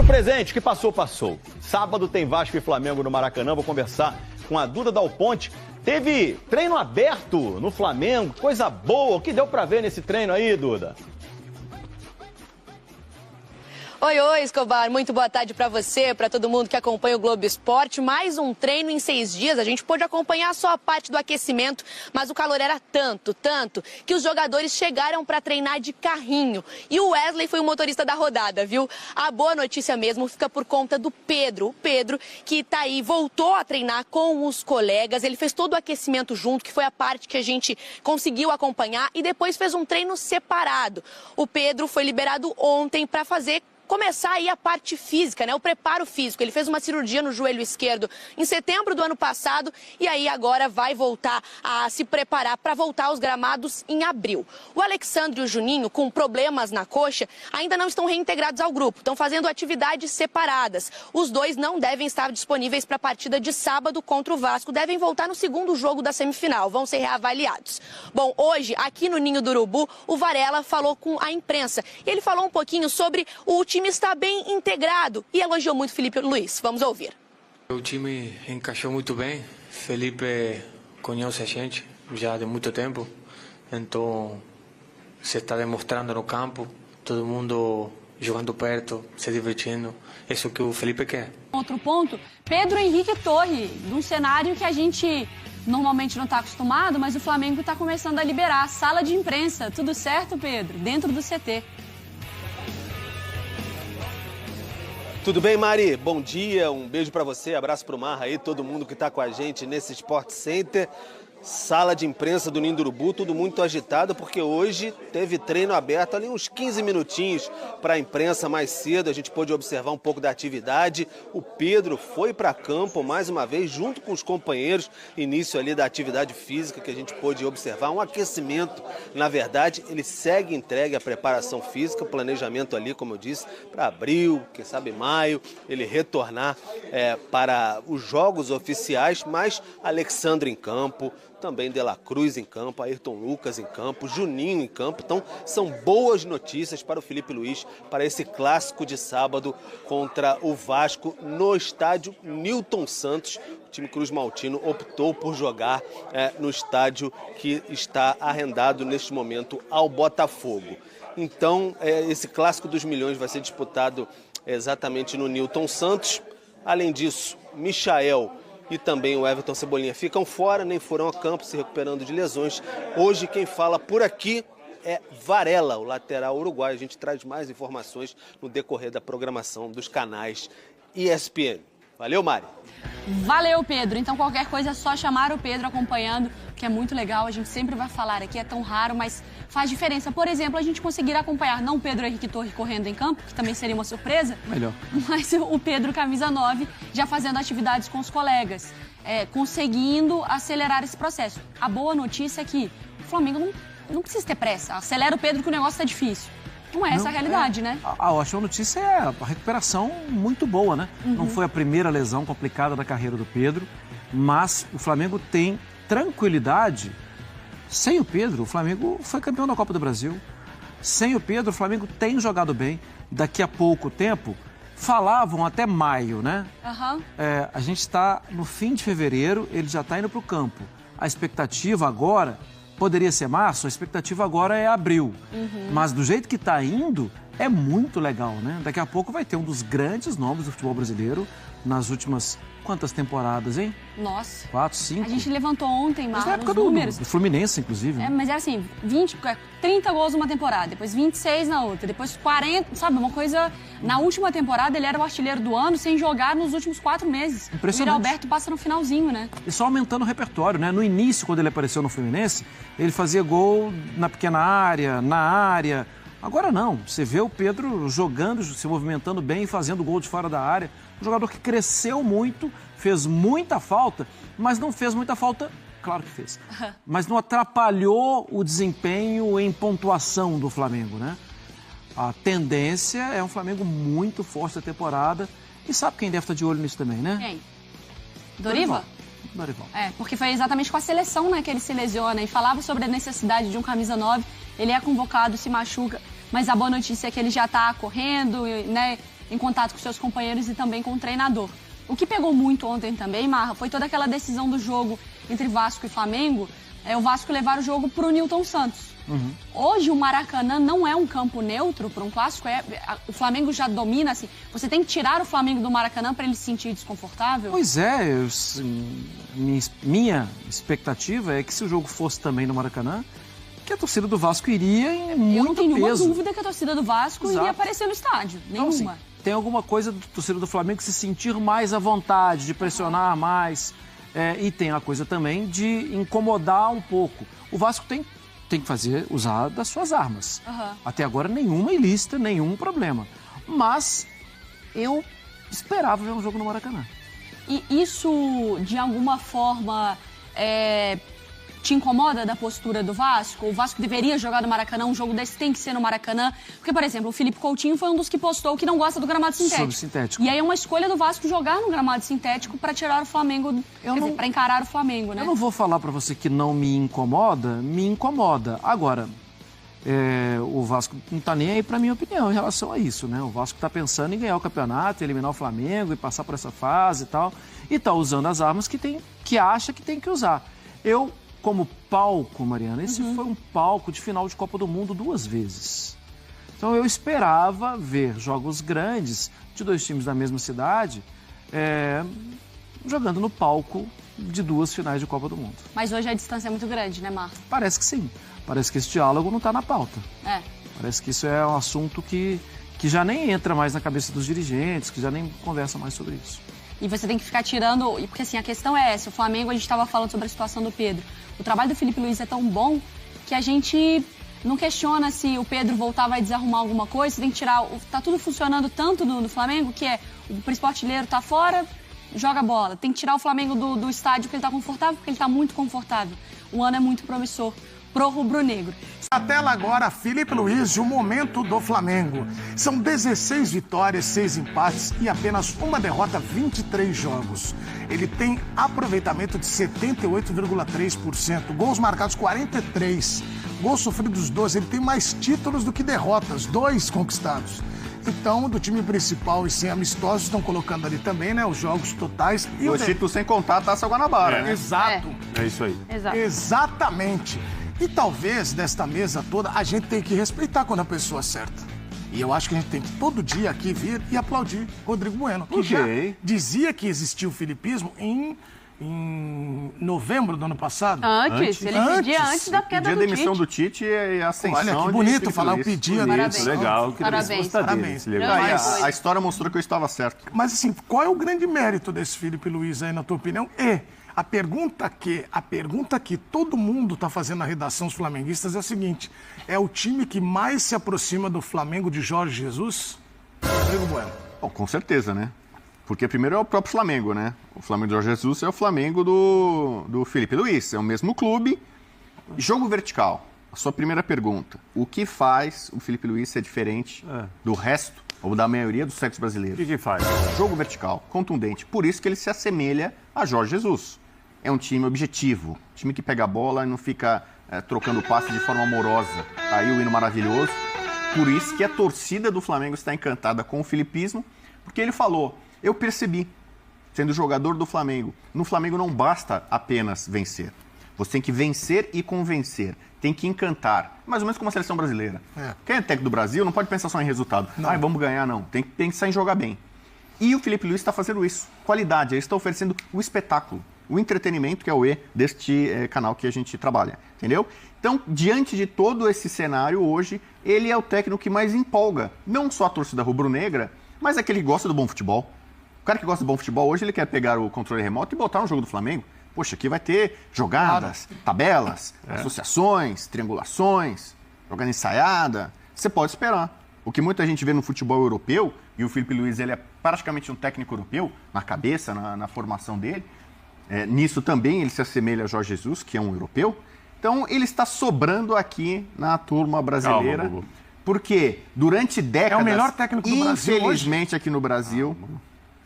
pro presente, que passou, passou. Sábado tem Vasco e Flamengo no Maracanã, vou conversar com a Duda Dal Ponte. Teve treino aberto no Flamengo, coisa boa. O que deu pra ver nesse treino aí, Duda? Oi, Escobar. Muito boa tarde para você, para todo mundo que acompanha o Globo Esporte. Mais um treino em 6 dias. A gente pôde acompanhar só a parte do aquecimento, mas o calor era tanto, que os jogadores chegaram para treinar de carrinho. E o Wesley foi o motorista da rodada, viu? A boa notícia mesmo fica por conta do Pedro. O Pedro, que tá aí, voltou a treinar com os colegas. Ele fez todo o aquecimento junto, que foi a parte que a gente conseguiu acompanhar, e depois fez um treino separado. O Pedro foi liberado ontem para começar aí a parte física, né? O preparo físico. Ele fez uma cirurgia no joelho esquerdo em setembro do ano passado e aí agora vai voltar a se preparar para voltar aos gramados em abril. O Alexandre e o Juninho, com problemas na coxa, ainda não estão reintegrados ao grupo. Estão fazendo atividades separadas. Os dois não devem estar disponíveis para a partida de sábado contra o Vasco. Devem voltar no segundo jogo da semifinal. Vão ser reavaliados. Bom, hoje, aqui no Ninho do Urubu, o Varela falou com a imprensa. E ele falou um pouquinho sobre o time está bem integrado e elogiou muito Felipe Luiz. Vamos ouvir. O time encaixou muito bem. Felipe conhece a gente já de muito tempo, então se está demonstrando no campo, todo mundo jogando perto, se divertindo. Isso que o Felipe quer. Outro ponto, Pedro Henrique Torre, num cenário que a gente normalmente não está acostumado, mas o Flamengo está começando a liberar. Sala de imprensa, tudo certo, Pedro? Dentro do CT. Tudo bem, Mari? Bom dia, um beijo pra você, abraço pro Marra aí, todo mundo que tá com a gente nesse Sport Center. Sala de imprensa do Ninho do Urubu, tudo muito agitado, porque hoje teve treino aberto ali uns 15 minutinhos para a imprensa mais cedo. A gente pôde observar um pouco da atividade. O Pedro foi para campo mais uma vez, junto com os companheiros. Início ali da atividade física que a gente pôde observar. Um aquecimento, na verdade, ele segue entregue à preparação física, planejamento ali, como eu disse, para abril, quem sabe maio, ele retornar para os jogos oficiais, mas Alexandre em campo, também De La Cruz em campo, Ayrton Lucas em campo, Juninho em campo. Então, são boas notícias para o Felipe Luiz, para esse clássico de sábado contra o Vasco no estádio Newton Santos. O time Cruz Maltino optou por jogar no estádio que está arrendado neste momento ao Botafogo. Então, esse clássico dos milhões vai ser disputado exatamente no Newton Santos. Além disso, Michael e também o Everton Cebolinha ficam fora, nem foram a campo, se recuperando de lesões. Hoje quem fala por aqui é Varela, o lateral uruguaio. A gente traz mais informações no decorrer da programação dos canais ESPN. Valeu, Mari. Valeu, Pedro. Então qualquer coisa é só chamar o Pedro acompanhando, que é muito legal. A gente sempre vai falar aqui, é tão raro, mas faz diferença. Por exemplo, a gente conseguir acompanhar não o Pedro Henrique Torre correndo em campo, que também seria uma surpresa. Melhor. Mas o Pedro, camisa 9, já fazendo atividades com os colegas, conseguindo acelerar esse processo. A boa notícia é que o Flamengo não precisa ter pressa. Acelera o Pedro que o negócio está difícil. Não é essa a realidade, né? A ótima notícia é a recuperação muito boa, né? Não foi a primeira lesão complicada da carreira do Pedro, mas o Flamengo tem tranquilidade. Sem o Pedro, o Flamengo foi campeão da Copa do Brasil. Sem o Pedro, o Flamengo tem jogado bem. Daqui a pouco tempo, falavam até maio, né? A gente está no fim de fevereiro, ele já está indo para o campo. A expectativa agora poderia ser março, a expectativa agora é abril. Mas do jeito que está indo, é muito legal, né? Daqui a pouco vai ter um dos grandes nomes do futebol brasileiro nas últimas quantas temporadas, hein? Nossa. 4, 5. A gente levantou ontem, Mas na Marcos, época os números. do Fluminense, inclusive. Né? Mas era assim, 30 gols numa temporada, depois 26 na outra, depois 40, sabe? Uma coisa... Na última temporada, ele era o artilheiro do ano sem jogar nos últimos 4 meses. Impressionante. O Alberto passa no finalzinho, né? E só aumentando o repertório, né? No início, quando ele apareceu no Fluminense, ele fazia gol na pequena área, na área. Agora não, você vê o Pedro jogando, se movimentando bem, fazendo gol de fora da área. Um jogador que cresceu muito, fez muita falta, mas não fez muita falta, claro que fez, mas não atrapalhou o desempenho em pontuação do Flamengo, né? A tendência é um Flamengo muito forte da temporada e sabe quem deve estar de olho nisso também, né? Quem? Dorival? Dorival. Porque foi exatamente com a seleção, né, que ele se lesiona e falava sobre a necessidade de um camisa 9. Ele é convocado, se machuca. mas a boa notícia é que ele já está correndo, né, em contato com seus companheiros e também com o treinador. O que pegou muito ontem também, Marra, foi toda aquela decisão do jogo entre Vasco e Flamengo, o Vasco levar o jogo para o Nilton Santos. Hoje o Maracanã não é um campo neutro para um clássico, o Flamengo já domina, assim, você tem que tirar o Flamengo do Maracanã para ele se sentir desconfortável? Pois é, minha expectativa é que se o jogo fosse também no Maracanã, que a torcida do Vasco iria em muito peso. Eu não tenho nenhuma dúvida que a torcida do Vasco iria aparecer no estádio, nenhuma. Então, assim, tem alguma coisa do torcida do Flamengo se sentir mais à vontade, de pressionar mais, e tem a coisa também de incomodar um pouco. O Vasco tem que usar das suas armas. Até agora, nenhuma ilícita, nenhum problema. Mas eu esperava ver um jogo no Maracanã. E isso, de alguma forma, te incomoda da postura do Vasco? O Vasco deveria jogar no Maracanã, um jogo desse tem que ser no Maracanã? Porque, por exemplo, o Felipe Coutinho foi um dos que postou que não gosta do gramado sintético. Subsintético. E aí é uma escolha do Vasco jogar no gramado sintético para tirar o Flamengo, para encarar o Flamengo, né? Eu não vou falar para você que não me incomoda. Agora, o Vasco não está nem aí para minha opinião em relação a isso, né? O Vasco está pensando em ganhar o campeonato, eliminar o Flamengo e passar por essa fase e tal. E está usando as armas que acha que tem que usar. Como palco, Mariana, esse foi um palco de final de Copa do Mundo 2 vezes. Então eu esperava ver jogos grandes de 2 times da mesma cidade jogando no palco de 2 finais de Copa do Mundo. Mas hoje a distância é muito grande, né, Marta? Parece que sim. Parece que esse diálogo não está na pauta. Parece que isso é um assunto que já nem entra mais na cabeça dos dirigentes, que já nem conversa mais sobre isso. E você tem que ficar tirando... Porque, assim, a questão é essa. O Flamengo, a gente estava falando sobre a situação do Pedro. O trabalho do Felipe Luiz é tão bom que a gente não questiona se o Pedro voltar vai desarrumar alguma coisa. Você tem que tirar... Tá tudo funcionando tanto no Flamengo que o principal artilheiro tá fora, joga bola. Tem que tirar o Flamengo do estádio porque ele tá confortável, porque ele tá muito confortável. O ano é muito promissor pro rubro-negro. Na tela agora, Felipe Luiz e o momento do Flamengo. São 16 vitórias, 6 empates e apenas uma derrota, 23 jogos. Ele tem aproveitamento de 78,3%, gols marcados 43, gols sofridos 12. Ele tem mais títulos do que derrotas, 2 conquistados. Então, do time principal e sem amistosos, estão colocando ali também, né, os jogos totais. E os títulos sem contar a Taça Guanabara, né? Exato. É isso aí. Exato. Exatamente. E talvez, desta mesa toda, a gente tem que respeitar quando a pessoa acerta. E eu acho que a gente tem que todo dia aqui vir e aplaudir Rodrigo Bueno, que já dizia que existia o filipismo em novembro do ano passado. Antes. Ele pedia antes da queda do Tite. Pedia a demissão do Tite e a ascensão. Olha, que bonito falar, eu pedia. Parabéns. Legal. Parabéns. A história mostrou que eu estava certo. Mas assim, qual é o grande mérito desse Felipe Luiz aí, na tua opinião? A pergunta que todo mundo está fazendo na redação dos flamenguistas é a seguinte: é o time que mais se aproxima do Flamengo de Jorge Jesus? Rodrigo Bueno. Bom, com certeza, né? Porque primeiro é o próprio Flamengo, né? O Flamengo de Jorge Jesus é o Flamengo do Felipe Luiz. É o mesmo clube. Jogo vertical. A sua primeira pergunta. O que faz o Felipe Luiz ser diferente do resto, ou da maioria dos técnicos brasileiros? O que faz? Jogo vertical, contundente. Por isso que ele se assemelha a Jorge Jesus. É um time objetivo. Time que pega a bola e não fica trocando passe de forma amorosa. Aí o hino maravilhoso. Por isso que a torcida do Flamengo está encantada com o filipismo. Porque ele falou... Eu percebi, sendo jogador do Flamengo, no Flamengo não basta apenas vencer. Você tem que vencer e convencer. Tem que encantar. Mais ou menos como a seleção brasileira. Quem é técnico do Brasil não pode pensar só em resultado. Vamos ganhar, não. Tem que pensar em jogar bem. E o Felipe Luiz está fazendo isso. Qualidade. Ele está oferecendo o espetáculo, o entretenimento, que é o deste canal que a gente trabalha. Entendeu? Então, diante de todo esse cenário, hoje, ele é o técnico que mais empolga. Não só a torcida rubro-negra, mas aquele que gosta do bom futebol. O cara que gosta do bom futebol hoje, ele quer pegar o controle remoto e botar no jogo do Flamengo. Poxa, aqui vai ter jogadas, tabelas, associações, triangulações, jogada ensaiada. Você pode esperar. O que muita gente vê no futebol europeu, e o Felipe Luiz ele é praticamente um técnico europeu, na cabeça, na formação dele. Nisso também ele se assemelha a Jorge Jesus, que é um europeu. Então ele está sobrando aqui na turma brasileira. Calma, porque durante décadas, é o melhor técnico do Brasil infelizmente hoje. Aqui no Brasil,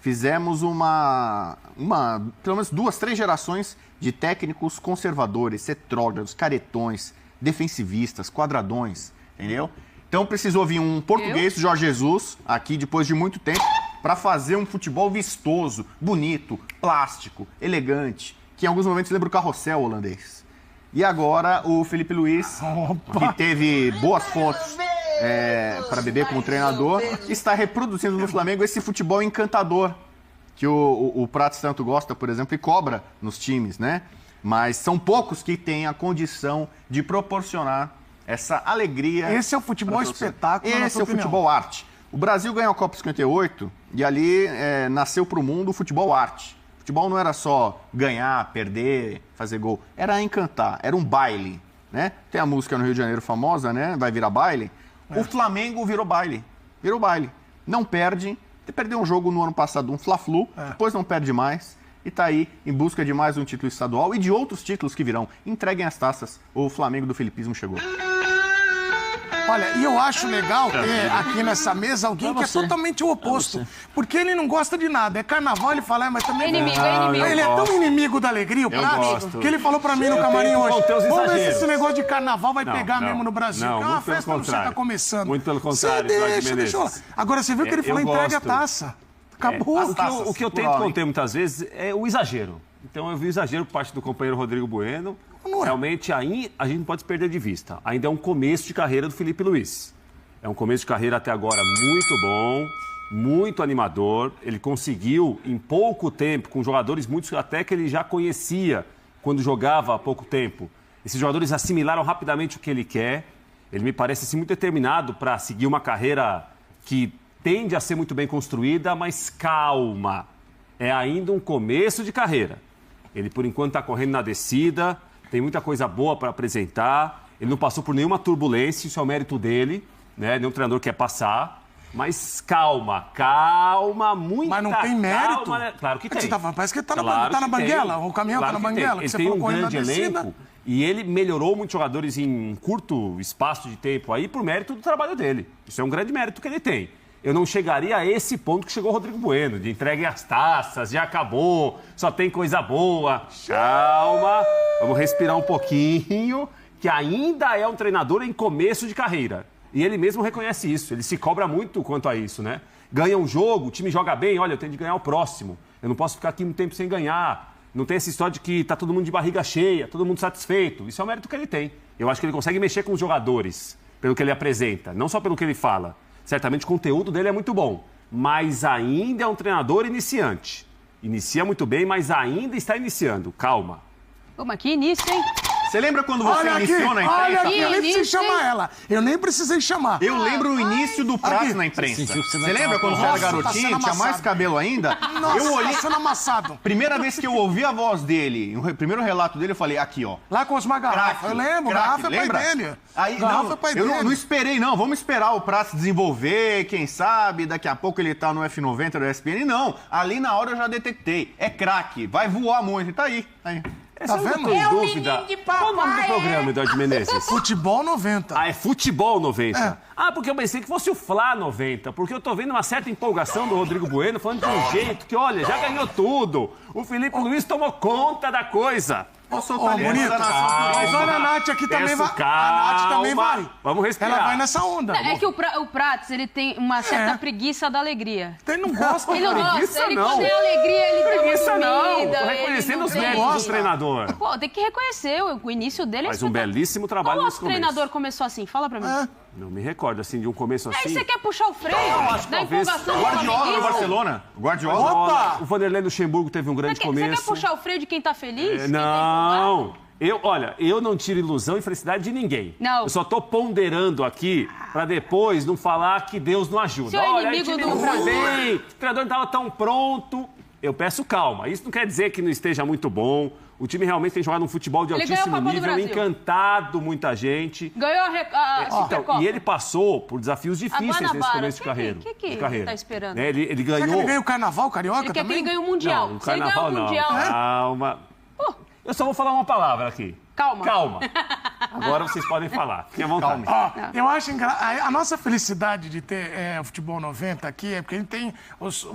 fizemos pelo menos 2, 3 gerações de técnicos conservadores, retrógrados, caretões, defensivistas, quadradões, entendeu? Então precisou vir um português, Jorge Jesus, aqui depois de muito tempo, para fazer um futebol vistoso, bonito, plástico, elegante, que em alguns momentos lembra o carrossel holandês. E agora o Felipe Luiz, que teve boas fotos para beber como treinador, está reproduzindo no Flamengo esse futebol encantador que o Prats tanto gosta, por exemplo, e cobra nos times, né? Mas são poucos que têm a condição de proporcionar essa alegria. Esse é o futebol espetáculo, na Esse tua é o opinião. futebol arte. O Brasil ganhou a Copa 58 e ali nasceu para o mundo o futebol arte. O futebol não era só ganhar, perder, fazer gol. Era encantar, era um baile, né? Tem a música no Rio de Janeiro famosa, né? Vai virar baile. O Flamengo virou baile. Virou baile. Não perde. Perdeu um jogo no ano passado, um Fla-Flu. Depois não perde mais. E está aí em busca de mais um título estadual e de outros títulos que virão. Entreguem as taças. O Flamengo do Felipismo chegou. Olha, e eu acho legal ter aqui nessa mesa alguém que é totalmente o oposto. Porque ele não gosta de nada. É carnaval, ele fala, mas também... Inimigo, é inimigo. Ele é tão inimigo da alegria, o Prats, que ele falou pra mim no camarim hoje. Vamos ver se esse negócio de carnaval vai pegar mesmo no Brasil. Não, Porque é uma muito pelo festa não contrário. está começando. Muito pelo contrário, Você Jorge deixa lá. Menezes. Agora, você viu que ele falou, eu entregue a gosto. taça. Acabou. O que eu tento conter muitas vezes é o exagero. Então eu vi o exagero por parte do companheiro Rodrigo Bueno. Realmente, aí a gente não pode se perder de vista. Ainda é um começo de carreira do Felipe Luiz. É um começo de carreira até agora muito bom, muito animador. Ele conseguiu, em pouco tempo, com jogadores muitos até que ele já conhecia quando jogava há pouco tempo. Esses jogadores assimilaram rapidamente o que ele quer. Ele me parece assim, muito determinado para seguir uma carreira que tende a ser muito bem construída, mas calma. É ainda um começo de carreira. Ele, por enquanto, está correndo na descida, tem muita coisa boa para apresentar. Ele não passou por nenhuma turbulência, isso é o mérito dele, né? Nenhum treinador quer passar. Mas calma, muita calma. Mas não tem mérito? Calma, né? Claro que tem. Parece que tá Claro na que banguela, tem. o caminhão Claro tá na que tem. banguela. Ele você tem falou um correndo na grande descida. elenco e ele melhorou muitos jogadores em um curto espaço de tempo aí por mérito do trabalho dele. Isso é um grande mérito que ele tem. Eu não chegaria a esse ponto que chegou o Rodrigo Bueno, de entregue as taças, já acabou, só tem coisa boa. Calma, vamos respirar um pouquinho, que ainda é um treinador em começo de carreira. E ele mesmo reconhece isso, ele se cobra muito quanto a isso, né? Ganha um jogo, o time joga bem, olha, eu tenho de ganhar o próximo. Eu não posso ficar aqui muito tempo sem ganhar. Não tem essa história de que tá todo mundo de barriga cheia, todo mundo satisfeito. Isso é o mérito que ele tem. Eu acho que ele consegue mexer com os jogadores, pelo que ele apresenta, não só pelo que ele fala. Certamente o conteúdo dele é muito bom, mas ainda é um treinador iniciante. Inicia muito bem, mas ainda está iniciando. Calma. Pô, mas que início, hein? Você lembra quando você iniciou na imprensa? Olha aqui, eu nem Início, precisei chamar hein? ela. Eu nem precisei chamar. Eu lembro o início do Prats Aqui. na imprensa. Sentiu que você Você vai lembra falar, quando você era nossa, tá garotinho, sendo tinha mais amassado. cabelo ainda? Nossa, Eu olhei... tá sendo amassado. Primeira vez que eu ouvi a voz dele, o primeiro relato dele, eu falei, aqui, ó. Lá com os garrafas. Eu lembro, garrafa é lembra? pai dele. Aí, Garrafa não, é pai eu dele. não esperei, não. Vamos esperar o Prats desenvolver, quem sabe, daqui a pouco ele tá no F90 do ESPN. Não, ali na hora eu já detectei. É craque, vai voar muito. E tá aí, Tá vendo? Tem dúvida. Qual o nome do programa, Eduardo Menezes? Futebol 90. Ah, é Futebol 90. É. Ah, porque eu pensei que fosse o Fla 90. Porque eu tô vendo uma certa empolgação do Rodrigo Bueno, falando de um jeito que, olha, já ganhou tudo. O Felipe Luiz tomou conta da coisa. Eu sou Ô, bonito. Mas olha a Nath aqui também vai. A Nath também vai. Vamos respirar. Ela vai nessa onda. É que o Prats, ele tem uma certa preguiça da alegria. Ele não gosta. Ele não Preguiça gosta, ele não. quando tem alegria, ele tem Preguiça uma não. comida. Tô ele reconhecendo não os tem- méritos do gosta. treinador. Pô, tem que reconhecer, o início dele é Faz um espetacular. belíssimo trabalho Qual nesse outro começo. treinador começou assim? Fala pra mim. Não me recordo, assim, de um começo Aí assim. você quer puxar o freio acho que da talvez- empolgação do Guardiola no flamenguista? Barcelona. Guardiola. Opa! O Vanderlei Luxemburgo teve um grande Você começo. quer puxar o freio de quem tá feliz? Quem tá Não. empolgado? Eu não tiro ilusão e felicidade de ninguém. Não. Eu só tô ponderando aqui pra depois não falar que Deus não ajuda. Seu Olha, inimigo o time do não foi Brasil. bem, o treinador não estava tão pronto. Eu peço calma. Isso não quer dizer que não esteja muito bom. O time realmente tem jogado um futebol de Ele ganhou a altíssimo Copa do nível, Brasil. encantado muita gente. Ganhou a Então, Supercopa. e ele passou por desafios difíceis nesse Guanabara, começo de que- carreira. que de carreira. tá esperando? Né, Ele Será que ganhou... ele ganha o carnaval carioca Ele quer que também? ele ganhe o Mundial. Não, o Se ele ganhar carnaval o não. Mundial... Calma. Pô, Eu só vou falar uma palavra aqui. Calma. Calma. Agora vocês podem falar. Fiquem à vontade. Eu acho a nossa felicidade de ter o Futebol 90 aqui é porque a gente tem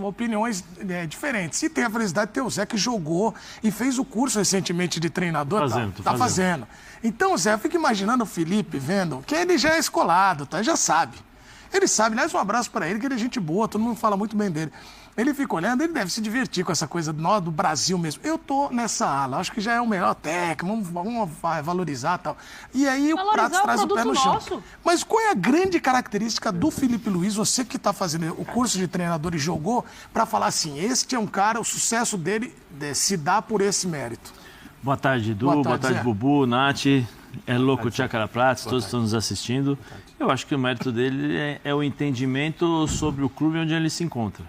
opiniões diferentes. E tem a felicidade de ter o Zé que jogou e fez o curso recentemente de treinador. Tá fazendo. Então, Zé, eu fico imaginando o Felipe vendo que ele já é escolado, tá? Ele já sabe. Ele sabe, aliás, um abraço para ele, que ele é gente boa, todo mundo fala muito bem dele. Ele fica olhando, ele deve se divertir com essa coisa do Brasil mesmo. Eu tô nessa ala, acho que já é o melhor técnico, vamos valorizar e tal. E aí o Pratos traz o pé no chão. Mas qual é a grande característica do Felipe Luiz, você que está fazendo o curso de treinador e jogou, para falar assim, este é um cara, o sucesso dele se dá por esse mérito? Boa tarde, Edu. Boa tarde, Bubu, Nath, Louco Tchacara Pratos, todos estão nos assistindo. Eu acho que o mérito dele é o entendimento sobre o clube onde ele se encontra.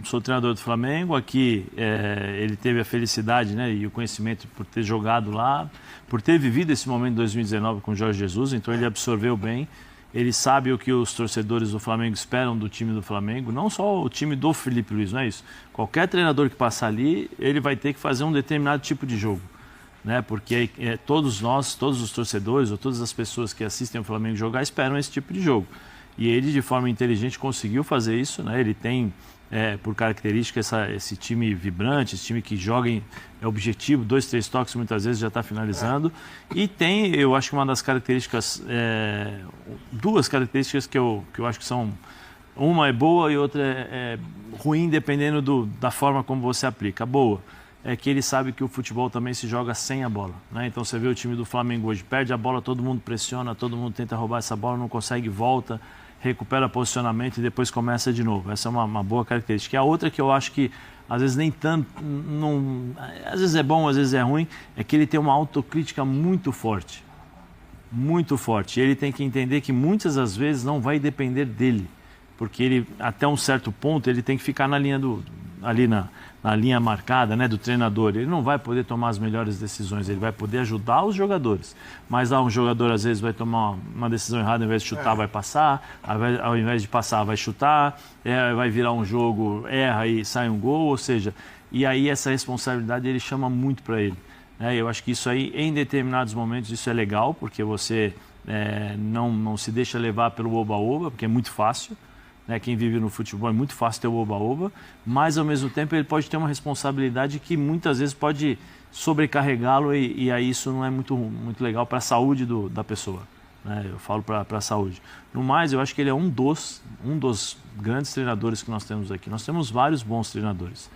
Sou treinador do Flamengo, aqui ele teve a felicidade, né, e o conhecimento por ter jogado lá, por ter vivido esse momento de 2019 com o Jorge Jesus, então ele absorveu bem, ele sabe o que os torcedores do Flamengo esperam do time do Flamengo, não só o time do Felipe Luiz, não é isso. Qualquer treinador que passar ali, ele vai ter que fazer um determinado tipo de jogo, né, porque todos nós, todos os torcedores ou todas as pessoas que assistem o Flamengo jogar esperam esse tipo de jogo. E ele, de forma inteligente, conseguiu fazer isso, né? Ele tem, por característica, esse time vibrante, esse time que joga objetivo, 2, 3 toques, muitas vezes já está finalizando. E tem, eu acho que uma das características, duas características que eu acho que são, uma é boa e outra é ruim, dependendo da forma como você aplica. A boa é que ele sabe que o futebol também se joga sem a bola, né? Então você vê o time do Flamengo hoje, perde a bola, todo mundo pressiona, todo mundo tenta roubar essa bola, não consegue, volta, recupera posicionamento e depois começa de novo. Essa é uma boa característica. E a outra que eu acho que às vezes nem tanto, às vezes é bom, às vezes é ruim, é que ele tem uma autocrítica muito forte. Muito forte. E ele tem que entender que muitas das vezes não vai depender dele, porque ele, até um certo ponto, ele tem que ficar na linha na linha marcada, né, do treinador. Ele não vai poder tomar as melhores decisões, ele vai poder ajudar os jogadores. Mas lá um jogador às vezes vai tomar uma decisão errada, ao invés de chutar vai passar, ao invés de passar vai chutar, vai virar um jogo, erra e sai um gol, ou seja, e aí essa responsabilidade ele chama muito para ele. Eu acho que isso aí, em determinados momentos, isso é legal, porque você não se deixa levar pelo oba-oba, porque é muito fácil. Quem vive no futebol é muito fácil ter o oba-oba, mas ao mesmo tempo ele pode ter uma responsabilidade que muitas vezes pode sobrecarregá-lo e aí isso não é muito legal para a saúde da pessoa, né? Eu falo para a saúde. No mais, eu acho que ele é um dos grandes treinadores que nós temos aqui. Nós temos vários bons treinadores,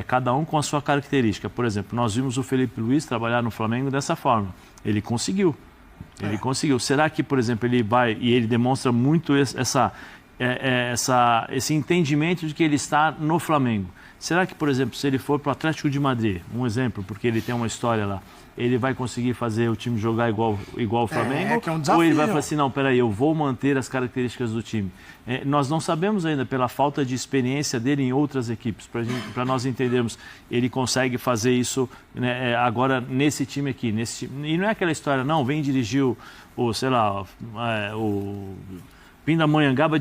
cada um com a sua característica. Por exemplo, nós vimos o Felipe Luiz trabalhar no Flamengo dessa forma. Ele conseguiu. Será que, por exemplo, ele vai e ele demonstra muito esse entendimento de que ele está no Flamengo? Será que, por exemplo, se ele for para o Atlético de Madrid, um exemplo, porque ele tem uma história lá, ele vai conseguir fazer o time jogar igual o Flamengo? Que é um desafio. Ou ele vai falar assim, não, peraí, eu vou manter as características do time? Nós não sabemos ainda, pela falta de experiência dele em outras equipes, para nós entendermos, ele consegue fazer isso, né, agora nesse time aqui. E não é aquela história, não, vem dirigir o Pindamonhangaba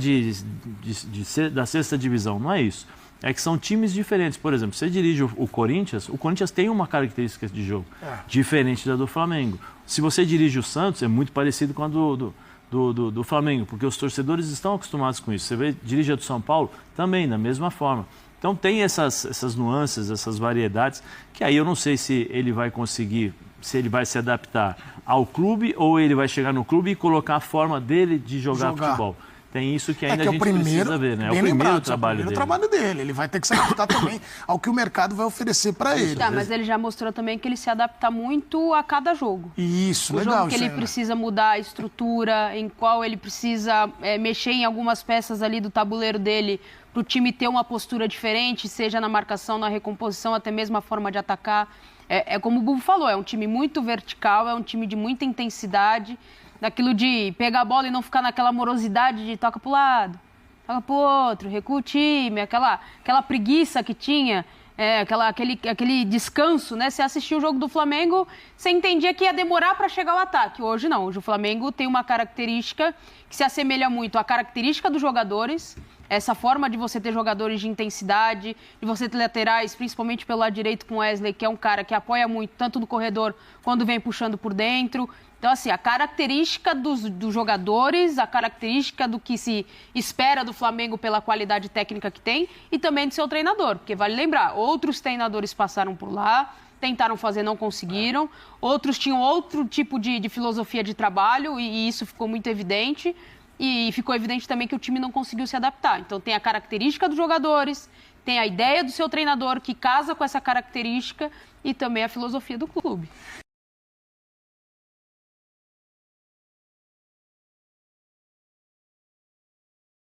da sexta divisão, não é isso. É que são times diferentes. Por exemplo, você dirige o Corinthians tem uma característica de jogo diferente da do Flamengo. Se você dirige o Santos, é muito parecido com a do Flamengo, porque os torcedores estão acostumados com isso. Você dirige a do São Paulo, também, da mesma forma. Então tem essas nuances, essas variedades, que aí eu não sei se ele vai conseguir, se ele vai se adaptar ao clube ou ele vai chegar no clube e colocar a forma dele de jogar futebol. Tem isso que ainda a gente precisa ver, né? É o primeiro trabalho dele. Ele vai ter que se adaptar também ao que o mercado vai oferecer para ele. Tá, mas ele já mostrou também que ele se adapta muito a cada jogo. Isso, o legal. O jogo que ele precisa mudar a estrutura, em qual ele precisa mexer em algumas peças ali do tabuleiro dele para o time ter uma postura diferente, seja na marcação, na recomposição, até mesmo a forma de atacar. É como o Bubu falou, é um time muito vertical, é um time de muita intensidade, daquilo de pegar a bola e não ficar naquela morosidade de toca para o lado, toca para o outro, recua o time, aquela preguiça que tinha, aquele descanso, né? Você assistiu o jogo do Flamengo, você entendia que ia demorar para chegar ao ataque. Hoje não, hoje o Flamengo tem uma característica que se assemelha muito à característica dos jogadores, Essa forma de você ter jogadores de intensidade, de você ter laterais, principalmente pelo lado direito com o Wesley, que é um cara que apoia muito, tanto no corredor quando vem puxando por dentro. Então, assim, a característica dos jogadores, a característica do que se espera do Flamengo pela qualidade técnica que tem e também do seu treinador. Porque vale lembrar, outros treinadores passaram por lá, tentaram fazer, não conseguiram. Outros tinham outro tipo de filosofia de trabalho e isso ficou muito evidente. E ficou evidente também que o time não conseguiu se adaptar. Então, tem a característica dos jogadores, tem a ideia do seu treinador que casa com essa característica e também a filosofia do clube.